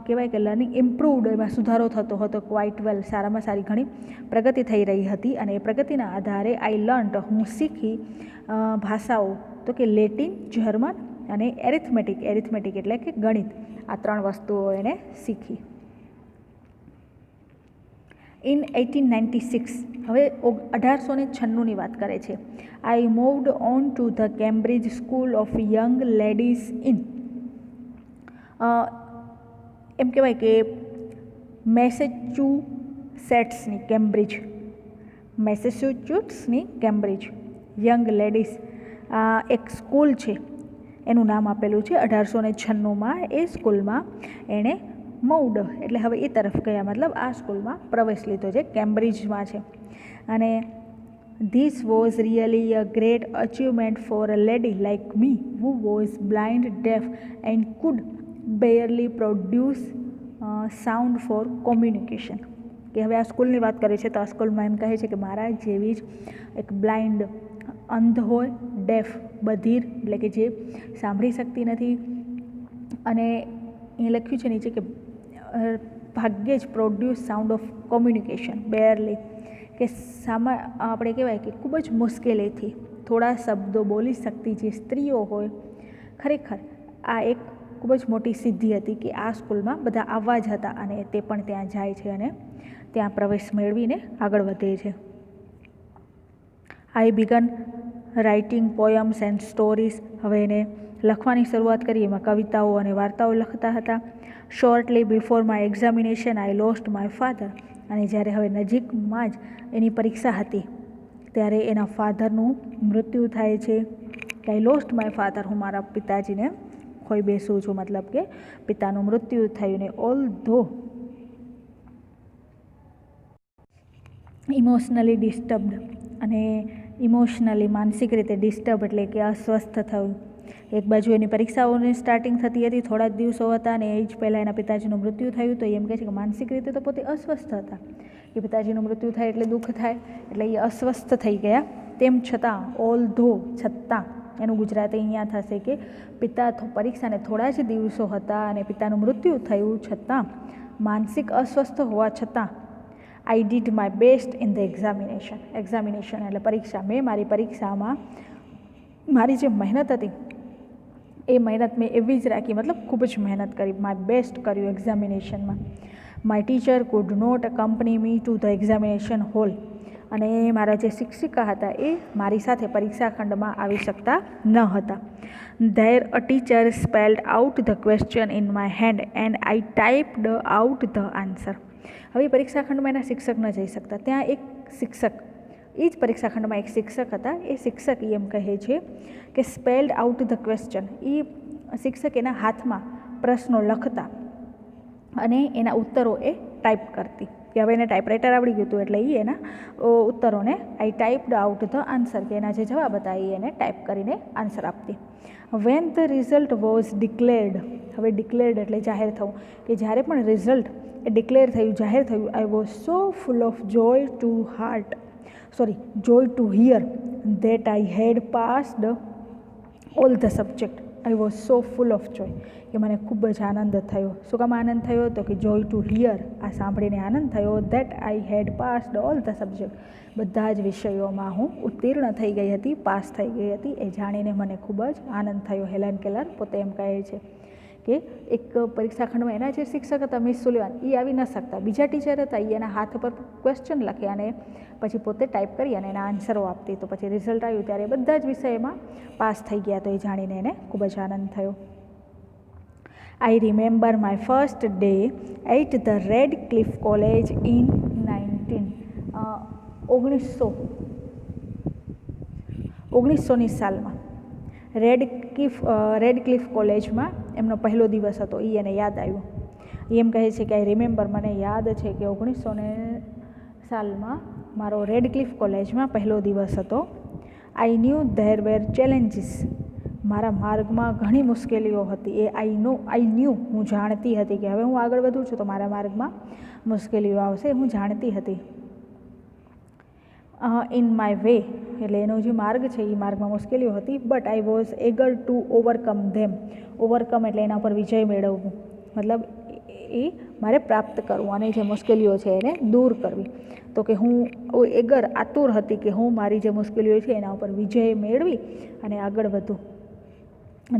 કહેવાય કે લર્નિંગ ઇમ્પ્રૂવડ, એમાં સુધારો થતો હતો ક્વાઇટ વેલ, સારામાં સારી ઘણી પ્રગતિ થઈ રહી હતી. અને એ પ્રગતિના આધારે આઈ લર્ન્ટ, હું શીખી ભાષાઓ, તો કે લેટિન, જર્મન અને એરિથમેટિક, એરિથમેટિક એટલે કે ગણિત, આ 3 વસ્તુઓ એને શીખી. ઇન 1896, હવે 1896ની વાત કરે છે. I moved on to the Cambridge School of Young Ladies in, એમ કહેવાય કે મેસેચ્યુસેટ્સની કેમ્બ્રિજ, મેસેચ્યુસેટ્સની કેમ્બ્રિજ યંગ લેડીઝ એક સ્કૂલ છે, એનું નામ આપેલું છે 1896માં. એ સ્કૂલમાં એણે મૂવડ એટલે હવે એ તરફ ગયા, મતલબ આ સ્કૂલમાં પ્રવેશ લીધો છે, કેમ્બ્રિજમાં છે. અને this was really a great achievement for a lady like me who was blind, deaf and could barely produce sound for communication. કે હવે આ સ્કૂલની વાત કરે છે તો આ સ્કૂલમાં એમ કહે છે કે મારા જેવી જ એક બ્લાઇન્ડ, અંધ હોય, ડેફ બધિર એટલે કે જે સાંભળી શકતી નથી, અને એ લખ્યું છે નીચે કે ભાગ્યે જ પ્રોડ્યુસ સાઉન્ડ ઓફ કોમ્યુનિકેશન, બેરલી કે આપણે કહેવાય કે ખૂબ જ મુશ્કેલીથી થોડા શબ્દો બોલી શકતી જે સ્ત્રીઓ હોય. ખરેખર આ એક ખૂબ જ મોટી સિદ્ધિ હતી કે આ સ્કૂલમાં બધા આવા જ હતા અને તે પણ ત્યાં જાય છે અને ત્યાં પ્રવેશ મેળવીને આગળ વધે છે. I began writing poems and stories, હવે એને લખવાની શરૂઆત કરી, એમાં કવિતાઓ અને વાર્તાઓ લખતા હતા. Shortly before my examination I lost my father, અને જ્યારે હવે નજીકમાં જ એની પરીક્ષા હતી ત્યારે એના ફાધરનું મૃત્યુ થાય છે. આઈ લોસ્ટ માય ફાધર, હું મારા પિતાજીને ખોઈ બેસું છું, મતલબ કે પિતાનું મૃત્યુ થયું. ને ઓલ ધો ઇમોશનલી ડિસ્ટર્બડ, અને ઇમોશનલી માનસિક રીતે ડિસ્ટર્બ એટલે કે અસ્વસ્થ થયું. એક બાજુ એની પરીક્ષાઓની સ્ટાર્ટિંગ થતી હતી, થોડા જ દિવસો હતા અને એ જ પહેલાં એના પિતાજીનું મૃત્યુ થયું. તો એમ કહે છે કે માનસિક રીતે તો પોતે અસ્વસ્થ હતા, કે પિતાજીનું મૃત્યુ થાય એટલે દુઃખ થાય, એટલે એ અસ્વસ્થ થઈ ગયા. તેમ છતાં, ઓલ ધો છતાં, એનું ગુજરાતી અહીંયા થશે કે પરીક્ષાને થોડા જ દિવસો હતા અને પિતાનું મૃત્યુ થયું છતાં, માનસિક અસ્વસ્થ હોવા છતાં, I did my best in the examination, examination એટલે પરીક્ષા, મેં મારી પરીક્ષામાં મારી જે મહેનત હતી એ મહેનત મેં એવી જ રાખી, મતલબ ખૂબ જ મહેનત કરી, માય બેસ્ટ કર્યું એક્ઝામિનેશનમાં. My teacher could not accompany me to the examination hall, અને મારા જે શિક્ષિકા હતા એ મારી સાથે પરીક્ષા ખંડમાં આવી શકતા ન હતા. There a teacher spelled out the question in my hand and I typed out the answer. હવે પરીક્ષા ખંડમાં એના શિક્ષક ન જઈ શકતા, ત્યાં એક શિક્ષક, એ જ પરીક્ષા ખંડમાં એક શિક્ષક હતા. એ શિક્ષક એમ કહે છે કે સ્પેલ્ડ આઉટ ધ ક્વેશ્ચન, એ શિક્ષક એના હાથમાં પ્રશ્નો લખતા અને એના ઉત્તરો એ ટાઈપ કરતી, કે હવે એને ટાઈપરાઇટર આવડી ગયું હતું એટલે એ એના ઉત્તરોને આઈ ટાઈપ્ડ આઉટ ધ આન્સર, કે એના જે જવાબ હતા એ એને ટાઈપ કરીને આન્સર આપતી. When the result was declared, હવે ડિક્લેર્ડ એટલે જાહેર થવું, કે જ્યારે પણ રિઝલ્ટ એ ડિક્લેર થયું, જાહેર થયું, I was so full of joy to hear that I had passed all the subject. I was so full of joy, કે મને ખૂબ જ આનંદ થયો. શું કામ આનંદ થયો? તો કે જોય ટુ હિયર, આ સાંભળીને આનંદ થયો. That I had passed all the subject, બધા જ વિષયોમાં હું ઉત્તીર્ણ થઈ ગઈ હતી, પાસ થઈ ગઈ હતી, એ જાણીને મને ખૂબ જ આનંદ થયો. હેલન કેલર પોતે એમ કહે છે કે એક પરીક્ષા ખંડમાં એના જે શિક્ષક હતા મિસ સુલિવાન, એ આવી ન શકતા, બીજા ટીચર હતા, એ એના હાથ પર ક્વેશ્ચન લખે અને પછી પોતે ટાઈપ કરી અને એના આન્સરો આપતી. તો પછી રિઝલ્ટ આવ્યું ત્યારે બધા જ વિષયમાં પાસ થઈ ગયા, તો એ જાણીને એને ખૂબ જ આનંદ થયો. I remember my first day at the Radcliffe College in 1900ની સાલમાં રેડ ક્લિફ કોલેજમાં એમનો પહેલો દિવસ હતો, એ એને યાદ આવ્યો. એમ કહે છે કે આઈ રિમેમ્બર, મને યાદ છે કે 1900 સાલમાં મારો રેડ ક્લિફ કોલેજમાં પહેલો દિવસ હતો. I knew there were challenges, મારા માર્ગમાં ઘણી મુશ્કેલીઓ હતી. એ આઈ ન્યૂ, હું જાણતી હતી કે હવે હું આગળ વધું છું તો મારા માર્ગમાં મુશ્કેલીઓ આવશે, હું જાણતી હતી. ઇન માય વે એટલે એનો જે માર્ગ છે એ માર્ગમાં મુશ્કેલીઓ હતી. But I was eager to overcome them. Overcome એટલે એના પર વિજય મેળવવું, મતલબ એ મારે પ્રાપ્ત કરવું અને જે મુશ્કેલીઓ છે એને દૂર કરવી. તો કે હું એગર આતુર હતી કે હું મારી જે મુશ્કેલીઓ છે એના ઉપર વિજય મેળવી અને આગળ વધું.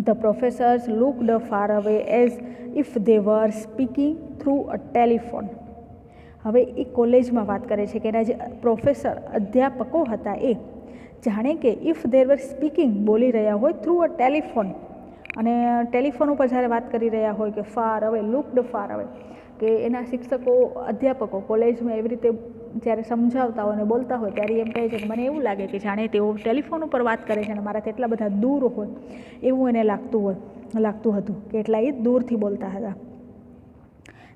The professors looked far away as if they were speaking through a telephone. હવે એ કોલેજમાં વાત કરે છે કે એના જે પ્રોફેસર અધ્યાપકો હતા એ જાણે કે ઇફ દેર વર સ્પીકિંગ બોલી રહ્યા હોય થ્રુ અ ટેલિફોન, અને ટેલિફોન ઉપર જ્યારે વાત કરી રહ્યા હોય કે far away, looked far away, કે એના શિક્ષકો અધ્યાપકો કોલેજમાં એવી રીતે જ્યારે સમજાવતા હોય અને બોલતા હોય ત્યારે એમ કહે છે કે મને એવું લાગે કે જાણે તેઓ ટેલિફોન ઉપર વાત કરે છે અને મારાથી એટલા બધા દૂર હોય એવું એને લાગતું હતું કે એટલા એ દૂરથી બોલતા હતા.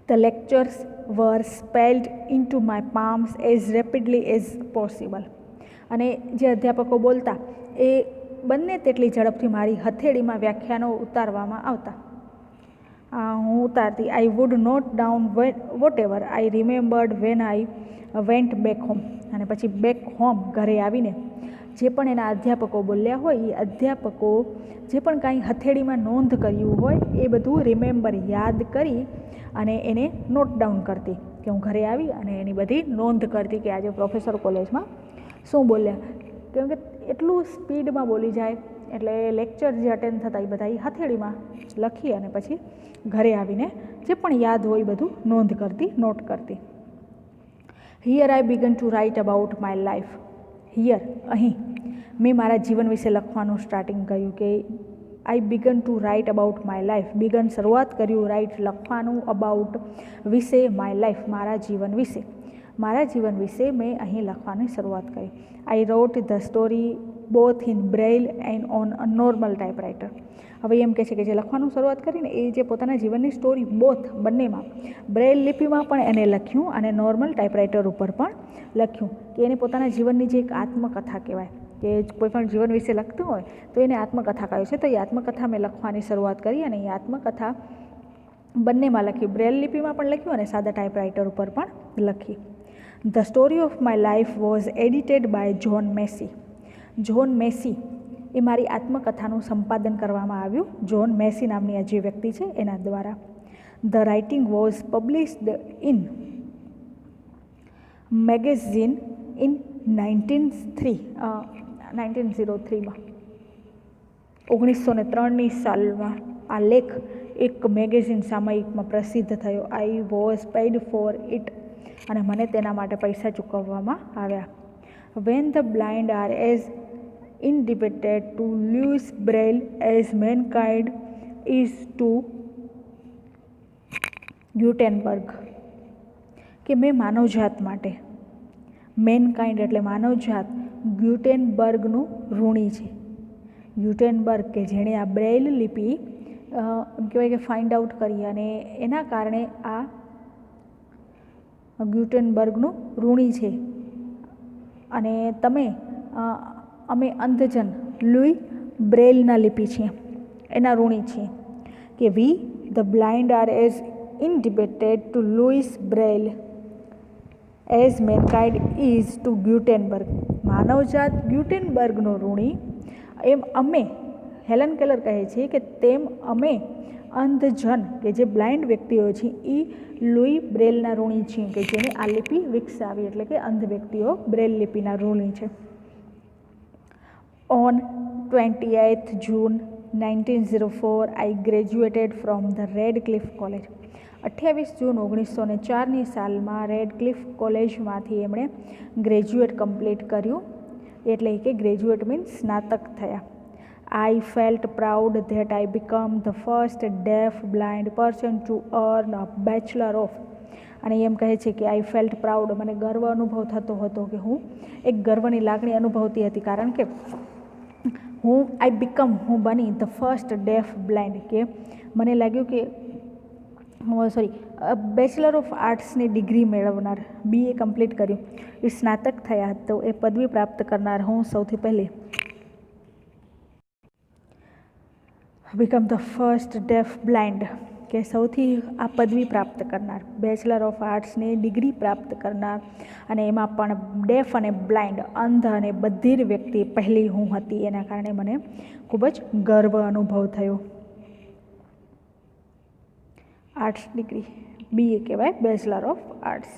The lectures were spelled into my palms as rapidly as possible. અને જે અધ્યાપકો બોલતા એ બંને તેટલી ઝડપથી મારી હથેળીમાં વ્યાખ્યાનો ઉતારવામાં આવતા. હું ઉતારતી. I would note down whatever I remembered when I went back home. અને પછી બેક હોમ, ઘરે આવીને જે પણ એના અધ્યાપકો બોલ્યા હોય એ અધ્યાપકો જે પણ કાંઈ હથેળીમાં નોંધ કર્યું હોય એ બધું રિમેમ્બર, યાદ કરી અને એને નોટ ડાઉન કરતી કે હું ઘરે આવી અને એની બધી નોંધ કરતી કે આજે પ્રોફેસર કોલેજમાં શું બોલ્યા. કેમ કે એટલું સ્પીડમાં બોલી જાય એટલે લેક્ચર જે અટેન્ડ થતા એ બધા એ હથેળીમાં લખી અને પછી ઘરે આવીને જે પણ યાદ હોય એ બધું નોંધ કરતી, નોટ કરતી. Here I began to write about my life. Here, અહીં મેં મારા જીવન વિશે લખવાનું સ્ટાર્ટિંગ કર્યું કે I began to write about my life. Began શરૂઆત કર્યું, રાઇટ લખવાનું, અબાઉટ વિશે, માય લાઈફ મારા જીવન વિશે. મારા જીવન વિશે મેં અહીં લખવાની શરૂઆત કરી. I wrote the story both in Braille and on a normal typewriter. હવે એમ કહે છે કે જે લખવાનું શરૂઆત કરીને એ જે પોતાના જીવનની સ્ટોરી બોથ બંનેમાં, બ્રેઇલ લિપિમાં પણ એને લખ્યું અને નોર્મલ ટાઈપરાઇટર ઉપર પણ લખ્યું કે એને પોતાના જીવનની જે એક આત્મકથા કહેવાય કે કોઈ પણ જીવન વિશે લખતું હોય તો એને આત્મકથા કહે છે. તો એ આત્મકથા મેં લખવાની શરૂઆત કરી અને એ આત્મકથા બંનેમાં લખી, બ્રેલ લિપિમાં પણ લખ્યું અને સાદા ટાઈપરાઇટર ઉપર પણ લખી. The story of my life was edited by John Macy. John Macy એ મારી આત્મકથાનું સંપાદન કરવામાં આવ્યું જ્હોન મેસી નામની આ જે વ્યક્તિ છે એના દ્વારા. The writing was published in magazine in 1903 સાલમાં આ લેખ એક મેગેઝિન સામયિકમાં પ્રસિદ્ધ થયો. I was paid four it અને મને તેના માટે પૈસા ચૂકવવામાં આવ્યા. When the blind are as indebted to Louis Braille as mankind is to Gutenberg. કે મેં માનવજાત માટે, મેનકાઇન્ડ એટલે માનવજાત, ગ્યુટેનબર્ગનું ઋણી છે. ગ્યુટેનબર્ગ કે જેણે આ બ્રેઇલ લિપિ કહેવાય કે ફાઇન્ડ આઉટ કરી અને એના કારણે આ ગ્યુટેનબર્ગનું ઋણી છે. અને અમે અંધજન લુઈ બ્રેઇલના લિપિ છીએ એના ઋણી છીએ. કે વી the blind are as indebted to Louis Braille as mankind is to Gutenberg. માનવજાત ગ્યુટેનબર્ગનો ઋણી એમ અમે, હેલન કેલર કહે છે કે તેમ અમે અંધજન કે જે બ્લાઇન્ડ વ્યક્તિઓ છે એ લુઈ બ્રેલના ઋણી છીએ કે જેને આ લિપિ વિકસાવી, એટલે કે અંધ વ્યક્તિઓ બ્રેલ લિપિના ઋણી છે. On 28th June 1904, I graduated from the Radcliffe College. 28 જૂન 1904ની સાલમાં રેડક્લિફ કોલેજમાંથી એમણે ગ્રેજ્યુએટ કમ્પ્લીટ કર્યું, એટલે કે ગ્રેજ્યુએટ મીન્સ સ્નાતક થયા. આઈ felt proud that I become the first deaf blind person to earn a bachelor of. અને એમ કહે છે કે આઈ ફેલ્ટ પ્રાઉડ, મને ગર્વ અનુભવ થતો હતો કે હું એક ગર્વની લાગણી અનુભવતી હતી કારણ કે હું બની ધ ફર્સ્ટ ડેફ બ્લાઇન્ડ, કે મને લાગ્યું કે બેચલર ઓફ આર્ટ્સની ડિગ્રી મેળવનાર, BA કમ્પ્લીટ કર્યું, એ સ્નાતક થયા તો એ પદવી પ્રાપ્ત કરનાર હું સૌથી પહેલી. Become the first deaf blind, કે સૌથી આ પદવી પ્રાપ્ત કરનાર, બેચલર ઓફ આર્ટ્સની ડિગ્રી પ્રાપ્ત કરનાર, અને એમાં પણ ડેફ અને બ્લાઇન્ડ, અંધ અને બધિર વ્યક્તિ પહેલી હું હતી. એના કારણે મને ખૂબ જ ગર્વ અનુભવ થયો. આર્ટ્સ ડિગ્રી BA કહેવાય, bachelor of arts.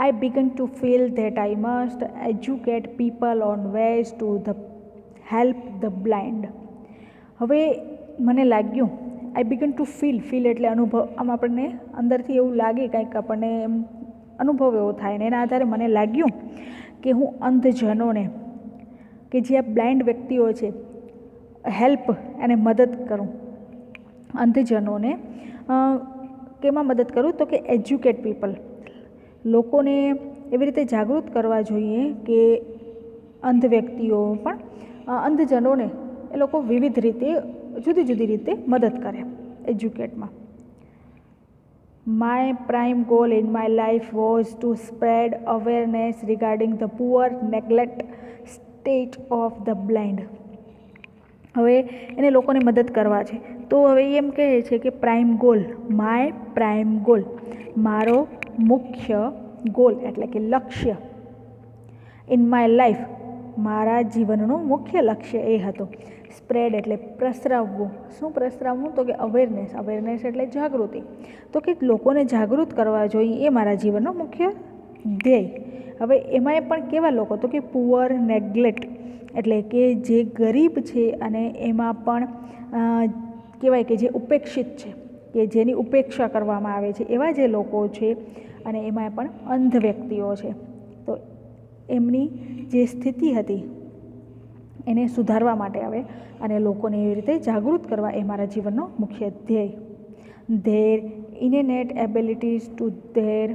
I began to feel that I must educate people on ways to help the blind. હવે મને લાગ્યું, આઈ બિગન ટુ ફીલ એટલે અનુભવ, આમ આપણને અંદરથી એવું લાગે, કંઈક આપણને એમ અનુભવ એવો થાય ને એના આધારે મને લાગ્યું કે હું અંધજનોને, કે જે આ બ્લાઇન્ડ વ્યક્તિઓ છે, હેલ્પ અને મદદ કરું. અંધજનોને કેમાં મદદ કરું? તો કે એજ્યુકેટ પીપલ, લોકોને એવી રીતે જાગૃત કરવા જોઈએ કે અંધ વ્યક્તિઓ પણ અંધજનોને એ લોકો વિવિધ રીતે, જુદી જુદી રીતે મદદ કરે એજ્યુકેટમાં. My prime goal in my life was to spread awareness regarding the poor neglect state of the blind. હવે એને લોકોને મદદ કરવા છે, તો હવે એમ કહે છે કે prime goal, my prime goal, મારો મુખ્ય ગોલ એટલે કે લક્ષ્ય, ઇન માય લાઈફ, મારા જીવનનું મુખ્ય લક્ષ્ય એ હતું. સ્પ્રેડ એટલે પ્રસરાવવું. શું પ્રસરાવવું? તો કે અવેરનેસ. અવેરનેસ એટલે જાગૃતિ. તો કે લોકોને જાગૃત કરવા જોઈએ, એ મારા જીવનનો મુખ્ય ધ્યેય. હવે એમાંય પણ કેવા લોકો? તો કે પુઅર નેગ્લેક્ટ એટલે કે જે ગરીબ છે અને એમાં પણ કહેવાય કે જે ઉપેક્ષિત છે, કે જેની ઉપેક્ષા કરવામાં આવે છે, એવા જે લોકો છે, અને એમાં પણ અંધ વ્યક્તિઓ છે, તો એમની જે સ્થિતિ હતી એને સુધારવા માટે આવે અને લોકોને એવી રીતે જાગૃત કરવા, એ મારા જીવનનો મુખ્ય ધ્યેય. Their innate abilities to their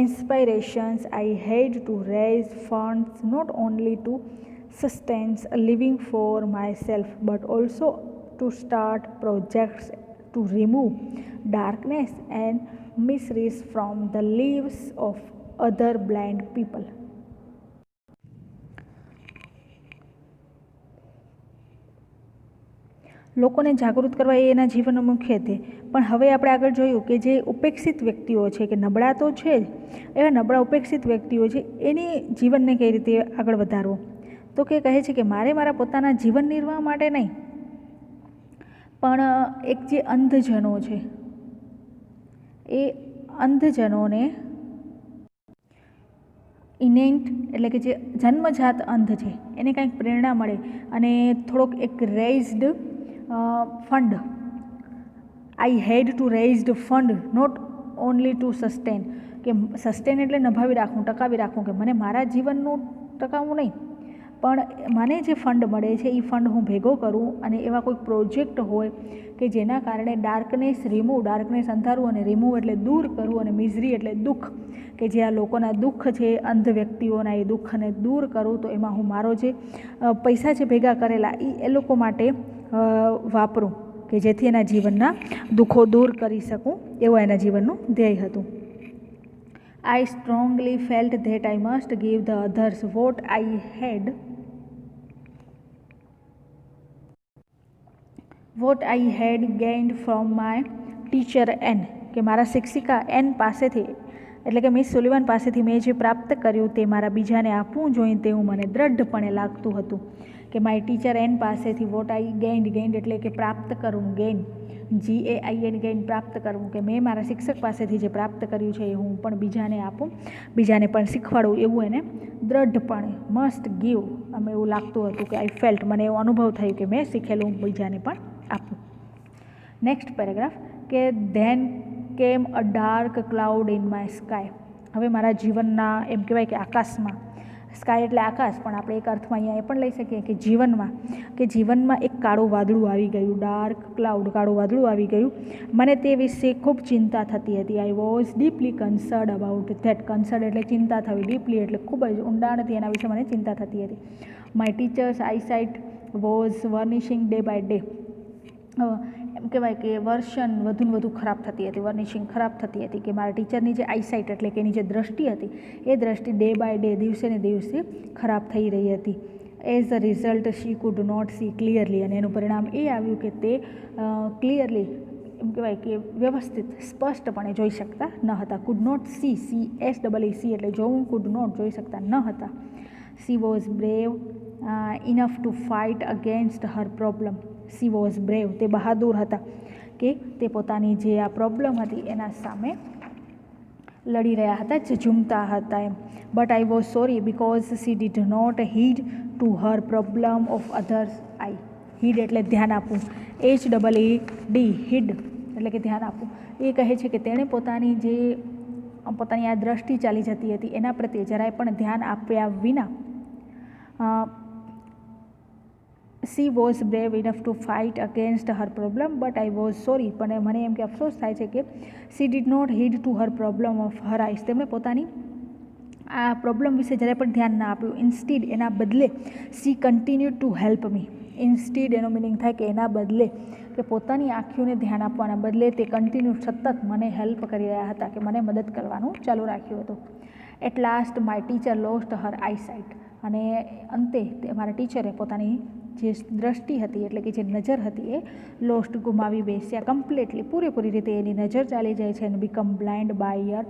inspirations, I had to raise funds not only to sustain a living for myself but also to start projects to remove darkness and miseries from the lives of other blind people. લોકોને જાગૃત કરવા એ એના જીવનનો મુખ્ય ધ્યેય. પણ હવે આપણે આગળ જોયું કે જે ઉપેક્ષિત વ્યક્તિઓ છે, કે નબળા તો છે જ, એવા નબળા ઉપેક્ષિત વ્યક્તિઓ છે, એની જીવનને કઈ રીતે આગળ વધારવો? તો કે કહે છે કે મારે મારા પોતાના જીવન નિર્વાહ માટે નહીં, પણ એક જે અંધજનો છે, એ અંધજનોને ઇનેન્ટ એટલે કે જે જન્મજાત અંધ છે, એને કંઈક પ્રેરણા મળે અને થોડોક એક raised fund, I had to raised fund not only to sustain, કે સસ્ટેન એટલે નભાવી રાખવું, ટકાવી રાખવું, કે મને મારા જીવનનું ટકાવવું નહીં, પણ મને જે ફંડ મળે છે એ ફંડ હું ભેગો કરું અને એવા કોઈક પ્રોજેક્ટ હોય કે જેના કારણે ડાર્કનેસ રિમૂવ, ડાર્કનેસ અંધારું, અને રિમૂવ એટલે દૂર કરવું, અને મિઝરી એટલે દુઃખ, કે જે આ લોકોના દુઃખ છે, અંધ વ્યક્તિઓના એ દુઃખને દૂર કરું. તો એમાં હું મારો જે પૈસા છે ભેગા કરેલા એ લોકો માટે વાપરું, કે જેથી એના જીવનના દુઃખો દૂર કરી શકું, એવું એના જીવનનું ધ્યેય હતું. I strongly felt that I must give the others what I had gained from my teacher N, કે મારા શિક્ષિકા N પાસેથી, એટલે કે મિસ સુલિવાન પાસેથી મેં જે પ્રાપ્ત કર્યું તે મારા બીજાને આપવું જોઈએ તેવું મને દ્રઢપણે લાગતું હતું. કે માય ટીચર N પાસેથી વોટ આઈ ગેઇન્ડ એટલે કે પ્રાપ્ત કરવું, ગેઇન GAIN ગેઇન પ્રાપ્ત કરવું, કે મેં મારા શિક્ષક પાસેથી જે પ્રાપ્ત કર્યું છે એ હું પણ બીજાને આપું, બીજાને પણ શીખવાડું, એવું એને દ્રઢપણે મસ્ટ ગીવ, અમે એવું લાગતું હતું કે આઈ ફેલ્ટ, મને એવો અનુભવ થયો કે મેં શીખેલું બીજાને પણ આપું. નેક્સ્ટ પેરેગ્રાફ, કે ધેન કેમ a dark cloud in my sky. હવે મારા જીવનના એમ કહેવાય કે આકાશમાં, સ્કાય એટલે આકાશ, પણ આપણે એક અર્થમાં અહીંયા એ પણ લઈ શકીએ કે જીવનમાં એક કાળું વાદળું આવી ગયું, ડાર્ક ક્લાઉડ, કાળું વાદળું આવી ગયું. મને તે વિશે ખૂબ ચિંતા થતી હતી. I was deeply concerned about that. Concerned એટલે ચિંતા થવી, ડીપલી એટલે ખૂબ જ ઊંડાણથી એના વિશે મને ચિંતા થતી હતી. My teacher's eyesight was vanishing day by day. એમ કહેવાય કે વર્શન વધુ ને વધુ ખરાબ થતી હતી, વર્નિશિંગ ખરાબ થતી હતી, કે મારા ટીચરની જે આઈસાઇટ એટલે કે એની જે દ્રષ્ટિ હતી, એ દ્રષ્ટિ ડે બાય ડે, દિવસે ને દિવસે ખરાબ થઈ રહી હતી. As a result she could not see clearly, અને એનું પરિણામ એ આવ્યું કે તે ક્લિયરલી એમ કહેવાય કે વ્યવસ્થિત સ્પષ્ટપણે જોઈ શકતા ન હતા. કુડ નોટ સી, CSEE એટલે જોવું, કુડ નોટ જોઈ શકતા ન હતા. C was brave enough to fight against her problem. C was brave, તે બહાદુર હતા કે તે પોતાની જે આ પ્રોબ્લમ હતી એના સામે લડી રહ્યા હતા, ઝઝૂમતા હતા એમ. But I was sorry because she did not heed to her problem of others. I, heed એટલે ધ્યાન આપવું, HEED, હીડ એટલે કે ધ્યાન આપવું. એ કહે છે કે તેણે પોતાની આ દ્રષ્ટિ ચાલી જતી હતી એના પ્રત્યે જરાય પણ ધ્યાન આપ્યા વિના she was brave enough to fight against her problem but I was sorry, પણ મને એમ કે અફસોસ થાય છે કે she did not heed to her problem of her eyes, તેમણે પોતાની આ પ્રોબ્લમ વિશે જરાય પણ ધ્યાન ના આપ્યું. ઇન્સ્ટીડ, એના બદલે she continue to help me. Instead એનો મિનિંગ થાય કે એના બદલે, કે પોતાની આંખોને ધ્યાન આપવાના બદલે તે કન્ટિન્યુ સતત મને હેલ્પ કરી રહ્યા હતા, કે મને મદદ કરવાનું ચાલુ રાખ્યું હતું. At last my teacher lost her eyesight, અને અંતે મારા ટીચરે પોતાની જે દ્રષ્ટિ હતી એટલે કે જે નજર હતી એ લોસ્ટ, ગુમાવી બેસ્યા. કમ્પ્લીટલી, પૂરેપૂરી રીતે એની નજર ચાલી જાય છે. અને બીકમ બ્લાઇન્ડ બાય યર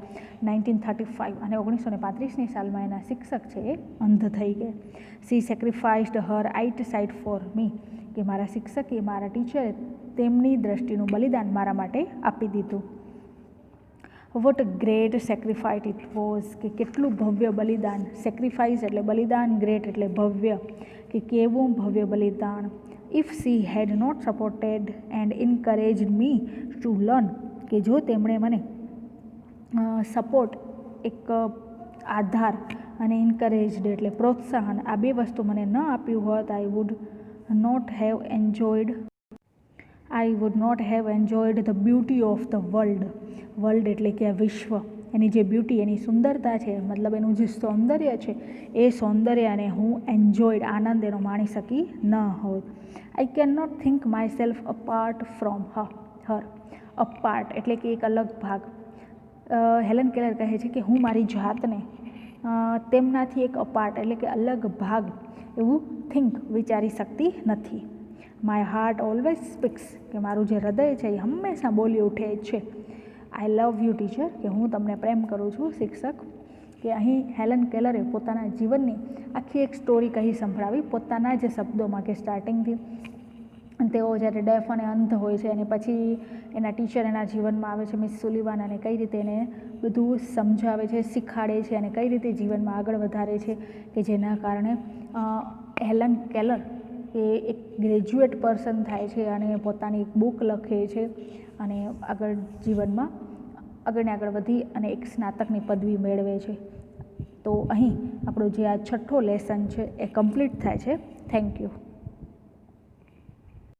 1935, અને 1935ની સાલમાં એના શિક્ષક છે એ અંધ થઈ ગયા. She sacrificed her eyesight for me, કે મારા શિક્ષકે, મારા ટીચરે તેમની દ્રષ્ટિનું બલિદાન મારા માટે આપી દીધું. What great sacrifice it was, કે કેટલું ભવ્ય બલિદાન. સેક્રિફાઇસ એટલે બલિદાન, ગ્રેટ એટલે ભવ્ય, કે કેવું ભવ્ય બલિદાન. If she had not supported and encouraged me to learn, કે જો તેમણે મને સપોર્ટ, એક આધાર, અને ઇન્કરેજડ એટલે પ્રોત્સાહન, આ બે વસ્તુ મને ન આપ્યું હોત, I would not have enjoyed the beauty of the world. World એટલે કે આ વિશ્વ, એની જે બ્યુટી, એની સુંદરતા છે, મતલબ એનું જે સૌંદર્ય છે, એ સૌંદર્યને હું એન્જોયડ, આનંદ એનો માણી શકી ન હોત. I can not think myself apart from her. Apart એટલે કે એક અલગ ભાગ. હેલન કેલર કહે છે કે હું મારી જાતને તેમનાથી એક અપાર્ટ એટલે કે અલગ ભાગ એવું વિચારી શકતી નથી. માય હાર્ટ ઓલવેઝ સ્પીક્સ, કે મારું જે હૃદય છે એ હંમેશા બોલી ઉઠે છે. આઈ લવ યુ ટીચર, કે હું તમને પ્રેમ કરું છું શિક્ષક. કે અહીં હેલન કેલરે પોતાના જીવનની આખી એક સ્ટોરી કહી સંભળાવી પોતાના જે શબ્દોમાં, કે સ્ટાર્ટિંગથી તેઓ જ્યારે ડેફ અને અંધ હોય છે અને પછી એના ટીચર એના જીવનમાં આવે છે, મિસ સુલિવાન, અને કઈ રીતે એને બધું સમજાવે છે, શીખાડે છે, અને કઈ રીતે જીવનમાં આગળ વધારે છે, કે જેના કારણે હેલન કેલર એ એક ગ્રેજ્યુએટ પર્સન થાય છે અને પોતાની એક બુક લખે છે, અને આગળ જીવનમાં આગળ વધી અને એક સ્નાતકની પદવી મેળવે છે. તો અહીં આપણો જે આ છઠ્ઠો લેસન છે એ કમ્પ્લીટ થાય છે. Thank you.